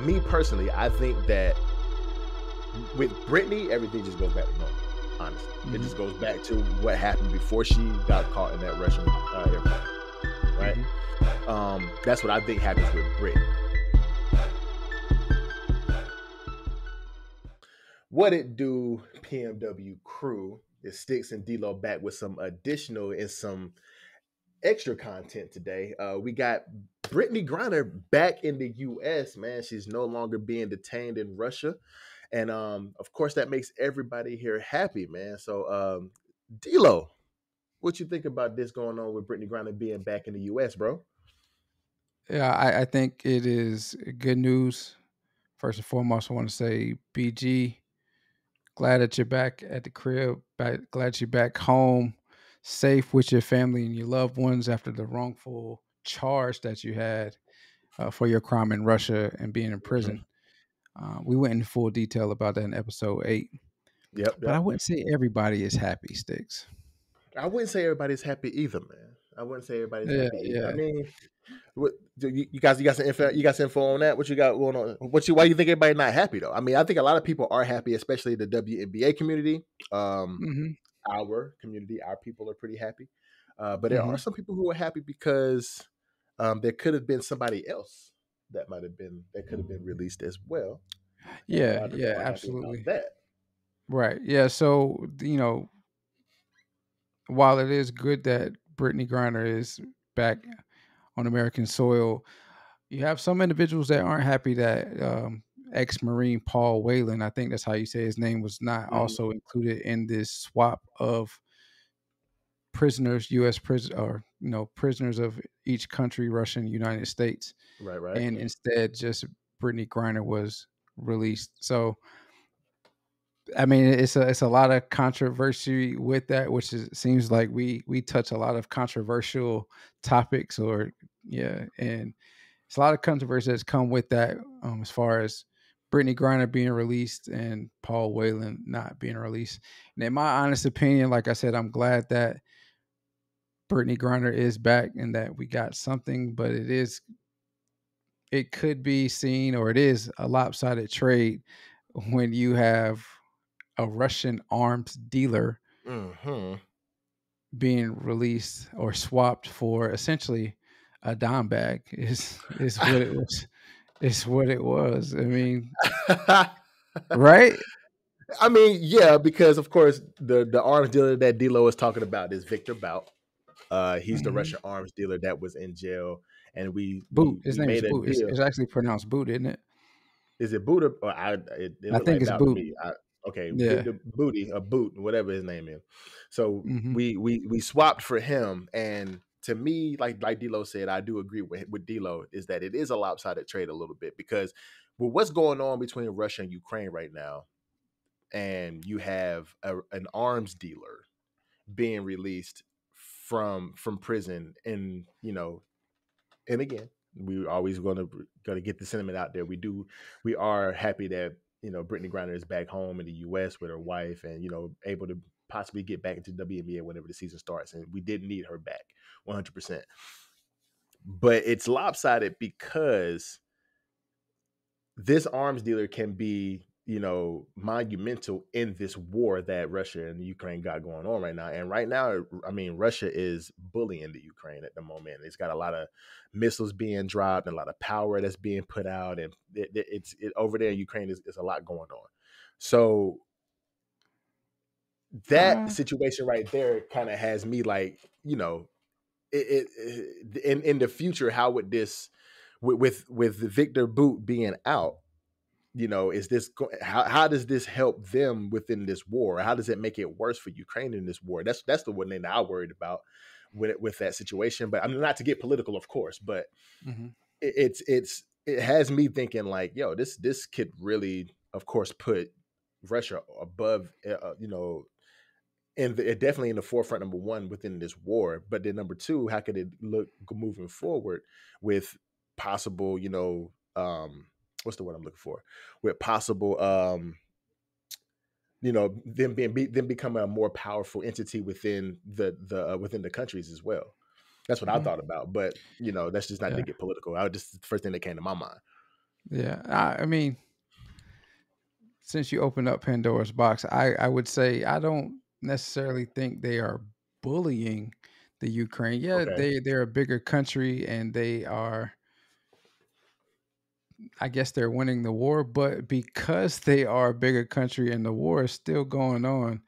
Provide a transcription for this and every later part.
me personally, I think that with Brittany, everything just goes back to normal. Honestly, it just goes back to what happened before she got caught in that Russian airplane, right? That's what I think happens with Brittany. What it do, PMW crew? It Sticks and D-Lo back with some additional and some extra content today. We got Brittany Griner back in the U.S. Man, she's no longer being detained in Russia. And of course, that makes everybody here happy, man. So, D-Lo, what you think about this going on with Brittany Griner being back in the U.S., bro? Yeah, I think it is good news. First and foremost, I want to say, BG, glad that you're back at the crib. Glad you're back home, safe with your family and your loved ones after the wrongful charge that you had for your crime in Russia and being in prison. We went in full detail about that in episode 8. Yep. But I wouldn't say everybody is happy, Sticks. I wouldn't say everybody's happy either, man. I wouldn't say everybody's happy either. I mean, what you got some info? You got some info on that? What you got going on? Why you think everybody not happy though? I mean, I think a lot of people are happy, especially the WNBA community. Our community, our people are pretty happy. But there are some people who are happy because there could have been somebody else that could have been released as well. Yeah, absolutely. That. Right. Yeah. So, while it is good that Brittany Griner is back on American soil, you have some individuals that aren't happy that ex-Marine Paul Whelan, I think that's how you say his name, was not also included in this swap of prisoners, U.S. prisoners of each country, Russia and United States. Right. And instead, just Brittany Griner was released. So, I mean, it's a lot of controversy with that, which seems like we touch a lot of controversial topics, and it's a lot of controversy that's come with that, as far as Brittany Griner being released and Paul Whelan not being released. And in my honest opinion, like I said, I'm glad that Brittany Griner is back and that we got something, but it could be seen, or it is a lopsided trade when you have a Russian arms dealer being released or swapped for essentially a dime bag is what it was. It's what it was. I mean, right? I mean, yeah, because of course the arms dealer that D-Lo is talking about is Victor Bout. He's the Russian arms dealer that was in jail, and Boot. His name made is a Boot. deal. It's actually pronounced Boot, isn't it? Is it Boot or I think it's Boot. Okay, yeah. Booty, a Boot, whatever his name is. So we swapped for him, and to me, like D-Lo said, I do agree with D-Lo, is that it is a lopsided trade a little bit, because with what's going on between Russia and Ukraine right now, and you have an arms dealer being released from prison, and and again, we always going to get the sentiment out there. We are happy that Brittany Griner is back home in the U.S. with her wife, and able to possibly get back into WNBA whenever the season starts. And we did need her back 100%. But it's lopsided because this arms dealer can be monumental in this war that Russia and Ukraine got going on right now. And right now, I mean, Russia is bullying the Ukraine at the moment. It's got a lot of missiles being dropped and a lot of power that's being put out. And it's over there in Ukraine is a lot going on. So that situation right there kind of has me like, in the future, how would this, with Victor Boot being out, is this how does this help them within this war? How does it make it worse for Ukraine in this war? That's the one thing that I worried about with that situation. But I'm not to get political, of course, but it has me thinking like, yo, this could really, of course, put Russia above, definitely in the forefront, number one, within this war. But then number two, how could it look moving forward with possible, what's the word I'm looking for? With possible, them becoming a more powerful entity within the countries as well. That's what I thought about. But that's just not to get political. Just the first thing that came to my mind. Yeah, I mean, since you opened up Pandora's box, I would say I don't necessarily think they are bullying the Ukraine. Yeah, Okay. they're a bigger country and they are, I guess they're winning the war, but because they are a bigger country and the war is still going on.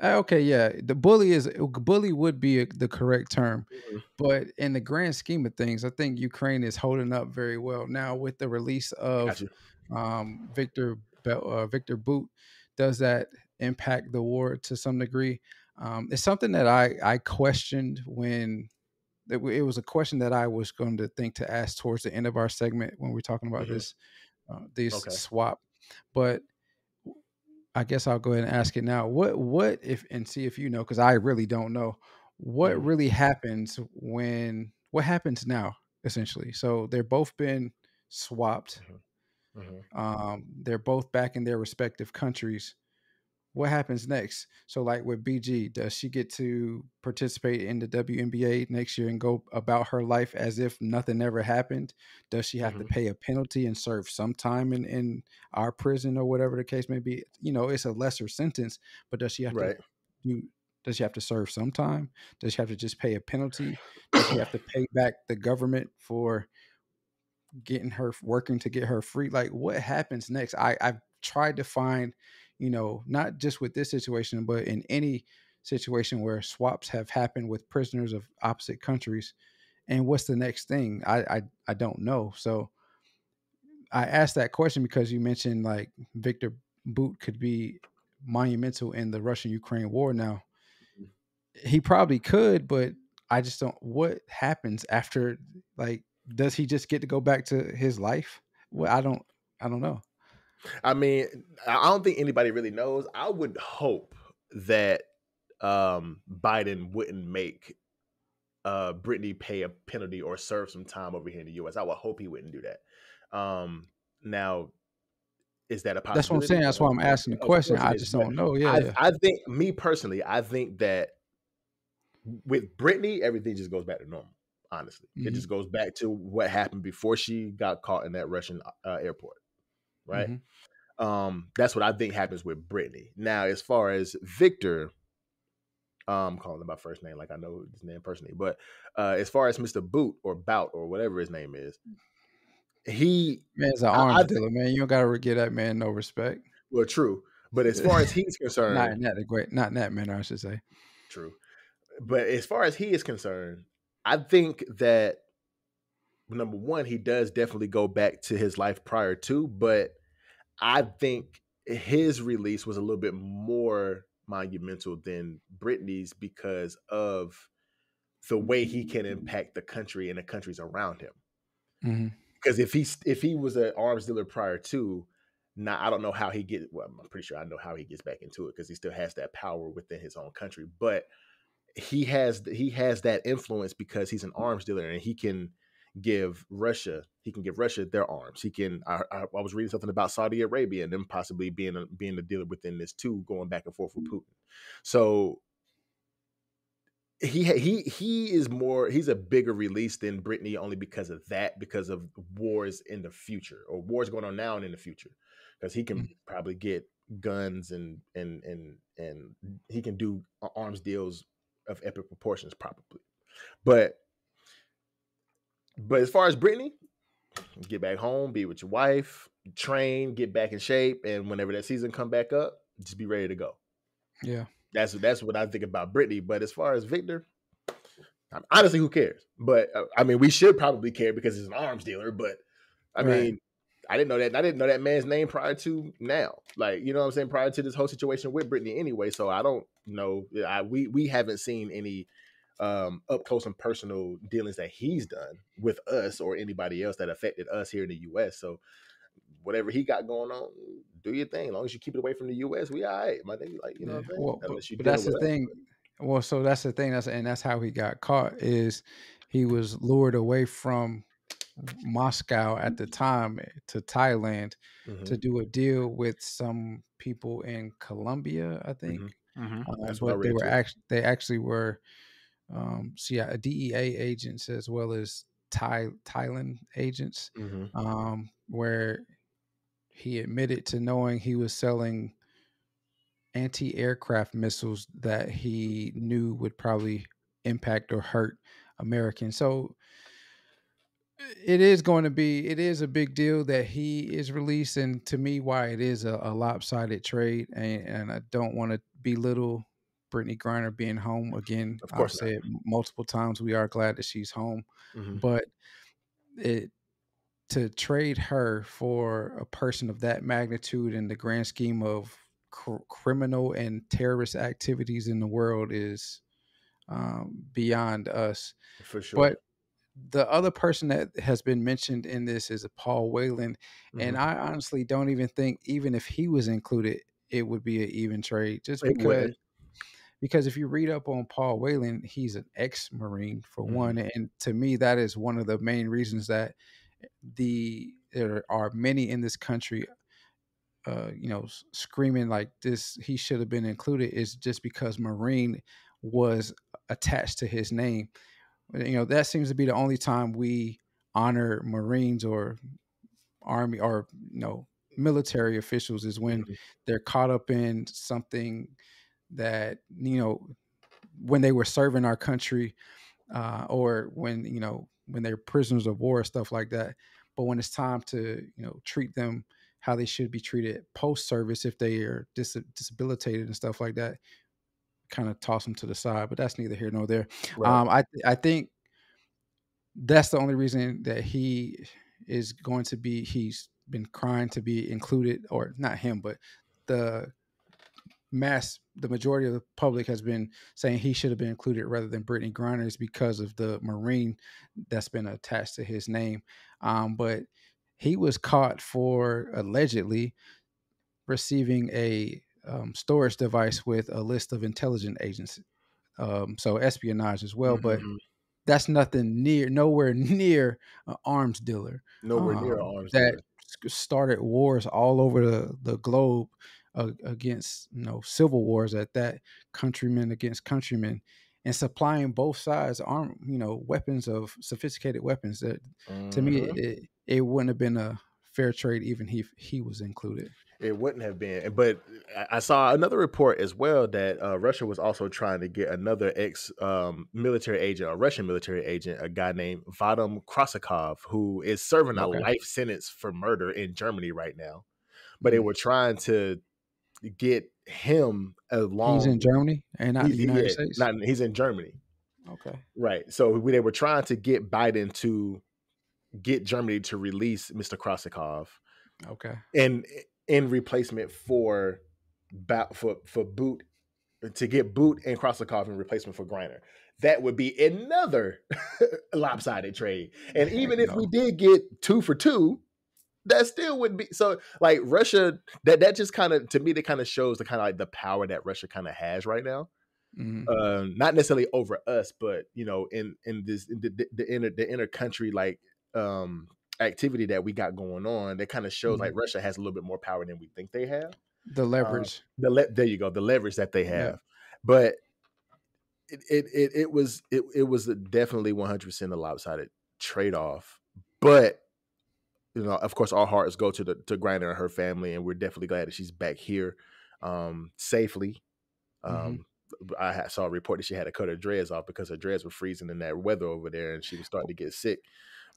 Okay, yeah, bully would be the correct term, Mhm. but in the grand scheme of things, I think Ukraine is holding up very well now with the release Got of you. Victor Boot. Does that impact the war to some degree? It's something that I questioned when it was a question that I was going to think to ask towards the end of our segment when we're talking about Mhm. this Okay. swap, but I guess I'll go ahead and ask it now. What if and see if you know, because I really don't know. What Mhm. really happens what happens now, essentially? So they're both been swapped. Mhm. Mhm. They're both back in their respective countries. What happens next? So, like with BG, does she get to participate in the WNBA next year and go about her life as if nothing ever happened? Does she have to Mhm. pay a penalty and serve some time in our prison or whatever the case may be? You know, it's a lesser sentence, but does she have to Right. do? Does she have to serve some time? Does she have to just pay a penalty? Does she have to pay back the government for getting her working to get her free? Like, what happens next? I've tried to find, not just with this situation, but in any situation where swaps have happened with prisoners of opposite countries, and what's the next thing? I don't know. So I asked that question because you mentioned like Victor Boot could be monumental in the Russian Ukraine war. Now he probably could, but I just don't. What happens after? Like, does he just get to go back to his life? Well, I don't know. I mean, I don't think anybody really knows. I would hope that Biden wouldn't make Brittany pay a penalty or serve some time over here in the US. I would hope he wouldn't do that. Now, is that a That's what I'm saying. possibility? That's why I'm asking the Of question. course it I is. just But don't know. Yeah, I, yeah. I think, me personally, I think that with Brittany, everything just goes back to normal. Honestly, it Hmm. just goes back to what happened before she got caught in that Russian airport, right? Hmm. That's what I think happens with Brittany. Now, as far as Victor, calling him by first name, like I know his name personally, but as far as Mr. Boot or Bout or whatever his name is, he, Man's an I arms think, dealer, man. You don't gotta give that man no respect. well, true, but as far as he's Not concerned, in that great, not in that manner, I should say. true, but as far as he is concerned, I think that number one, he does definitely go back to his life prior to, but I think his release was a little bit more monumental than Britney's because of the way he can impact the country and the countries around him. Hmm. Because if he was an arms dealer prior to, now I don't know how he get. Well, I'm pretty sure I know how he gets back into it because he still has that power within his own country. But he has that influence because he's an arms dealer and he can give Russia their arms. He can. I was reading something about Saudi Arabia and them possibly being a dealer within this too, going back and forth with Putin. So he's a bigger release than Brittany only because of that, because of wars in the future or wars going on now and in the future, because he can probably get guns and he can do arms deals of epic proportions probably. But but as far as Brittany, get back home, be with your wife, train, get back in shape, and whenever that season come back up, just be ready to go. Yeah, That's what I think about Brittany. But as far as Victor, honestly, who cares? But I mean, we should probably care because he's an arms dealer. But I right. mean, I didn't know that. I didn't know that man's name prior to now. Like, you know what I'm saying? Prior to this whole situation with Brittany, anyway. So I don't know. We haven't seen any up close and personal dealings that he's done with us or anybody else that affected us here in the U.S. So whatever he got going on, do your thing. As long as you keep it away from the U.S., we all right. My thing, like, you know Yeah. what I'm saying? Well, Unless you're but dealing that's the with us. thing. Well, so that's the thing. That's how he got caught. Is he was lured away from Moscow at the time to Thailand Hmm. to do a deal with some people in Colombia, I think. Hmm. Hmm. That's what I But read too. they actually were DEA agents as well as Thailand agents, Mm-hmm. where he admitted to knowing he was selling anti-aircraft missiles that he knew would probably impact or hurt Americans. So it is a big deal that he is released, and to me, why it is a lopsided trade, and I don't want to belittle Brittany Griner being home again. Of I've course not. said multiple times we are glad that she's home, Mm-hmm. but it to trade her for a person of that magnitude in the grand scheme of criminal and terrorist activities in the world is beyond us. For sure. But the other person that has been mentioned in this is a Paul Whelan, and Mm-hmm. I honestly don't even think even if he was included, it would be an even trade. Just It wouldn't. because if you read up on Paul Whelan, he's an ex-Marine for Mm-hmm. one, and to me that is one of the main reasons that there are many in this country screaming like this he should have been included is just because Marine was attached to his name. That seems to be the only time we honor Marines or Army or military officials is when Mm-hmm. they're caught up in something that when they were serving our country, or when they're prisoners of war, stuff like that. But when it's time to treat them how they should be treated post service, if they are disabilitated and stuff like that, kind of toss them to the side. But that's neither here nor there. Right. I think that's the only reason that he is going to be. He's been crying to be included, or not him, but the the majority of the public has been saying he should have been included rather than Brittany Griner is because of the Marine that's been attached to his name. But he was caught for allegedly receiving a storage device with a list of intelligence agents, so espionage as well. But Mm-hmm. that's nowhere near an arms dealer Nowhere near an arms that dealer. started wars all over the globe, against civil wars at that, countrymen against countrymen, and supplying both sides weapons of sophisticated weapons. That to me Mm-hmm. it wouldn't have been a fair trade even if he was included. It wouldn't have been. But I saw another report as well that Russia was also trying to get another ex military agent, a Russian military agent, a guy named Vadim Krasakov, who is serving a Okay. life sentence for murder in Germany right now. But they Mm. were trying to get him He's along. in Germany and not the United Yeah, States. not he's in Germany, Okay. right? So they were trying to get Biden to get Germany to release Mr. Krasakov, Okay. and in replacement for Boot, to get Boot and Krasakov in replacement for Griner. That would be another lopsided trade. And Heck even if we no. did get 2 for 2, that still would be so. Like Russia, that just kind of, to me, that kind of shows the kind of like the power that Russia kind of has right now. Mm. Not necessarily over us, but in this the inner country like activity that we got going on, that kind of shows like Mm. Russia has a little bit more power than we think they have. The leverage. There you go, the leverage that they Yeah. have. But it was definitely 100% a lopsided trade off. But of course, our hearts go to Griner and her family, and we're definitely glad that she's back here safely. Mm-hmm. Um, I saw a report that she had to cut her dreads off because her dreads were freezing in that weather over there, and she was starting to get sick.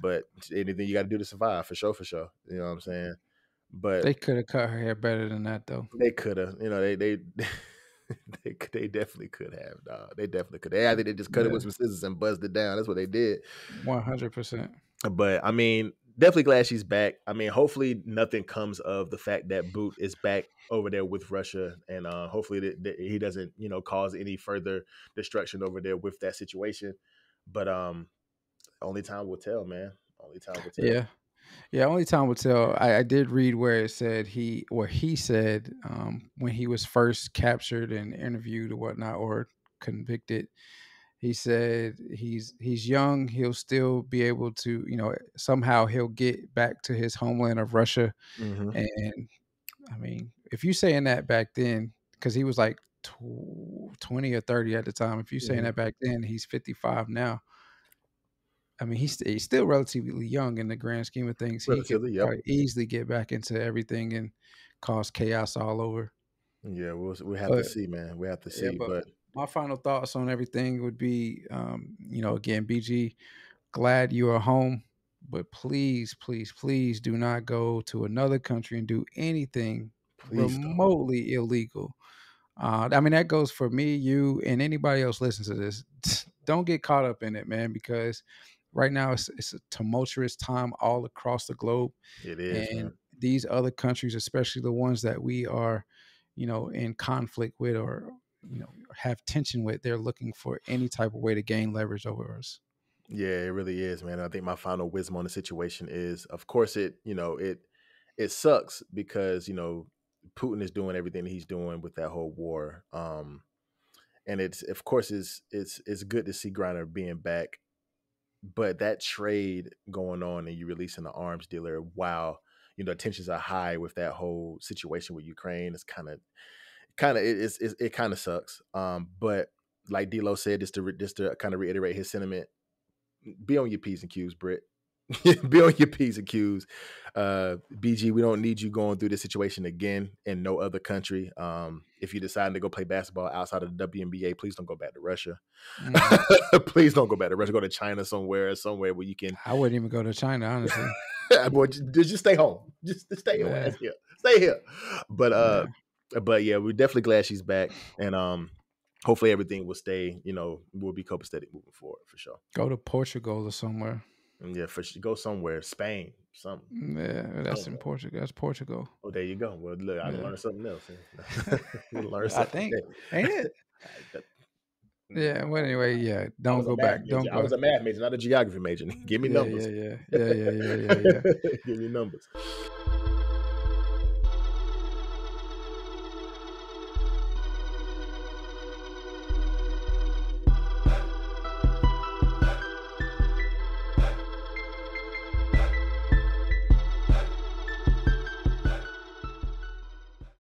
But anything you got to do to survive, for sure, for sure. You know what I'm saying? But They could have cut her hair better than that, though. they could have, they they definitely could have. Dog. They definitely could. I think they just cut it Yeah, with some scissors and buzzed it down. That's what they did. 100%. But I mean, definitely glad she's back. I mean, hopefully nothing comes of the fact that Boot is back over there with Russia, and hopefully that he doesn't, cause any further destruction over there with that situation. But only time will tell, man. Only time will tell. Yeah, yeah. Only time will tell. I did read where it said he said when he was first captured and interviewed or whatnot or convicted, he said he's young. He'll still be able to, somehow he'll get back to his homeland of Russia. Mm-hmm. And I mean, if you saying that back then, because he was like 20 or 30 at the time. If you saying Mm-hmm. that back then, he's 55 now. I mean, he's still relatively young in the grand scheme of things. He could Relatively, yep. probably easily get back into everything and cause chaos all over. Yeah, we'll have to But see, man. We have to yeah, see, but but my final thoughts on everything would be, again, BG, glad you are home, but please, please, please do not go to another country and do anything please don't. remotely illegal. I mean, that goes for me, you, and anybody else listens to this. Don't get caught up in it, man, because right now it's a tumultuous time all across the globe. It is, And man. these other countries, especially the ones that we are, in conflict with or, have tension with, they're looking for any type of way to gain leverage over us. Yeah, it really is, man. I think my final wisdom on the situation is, of course, it sucks because Putin is doing everything he's doing with that whole war. And it's of course it's good to see Griner being back, but that trade going on and you releasing the arms dealer while tensions are high with that whole situation with Ukraine, it's it kind of sucks. But like D'Lo said, just to kind of reiterate his sentiment, be on your P's and Q's, Britt. Be on your P's and Q's. BG, we don't need you going through this situation again in no other country. If you decide to go play basketball outside of the WNBA, please don't go back to Russia. Please don't go back to Russia. Go to China somewhere where you can. I wouldn't even go to China, honestly. Boy, just stay home. Just stay your ass here. Stay here. But yeah, we're definitely glad she's back, and hopefully everything will stay. We'll be copacetic moving forward for sure. Go to Portugal or somewhere. Yeah, go somewhere, Spain, something. Yeah, that's in Portugal. That's Portugal. Oh, there you go. Well, look, I learned something else. We'll learn I something. think, ain't it? Yeah. Well, anyway, yeah. Don't go back. Don't go. I was a math major, not a geography major. Give me numbers. Yeah. Give me numbers.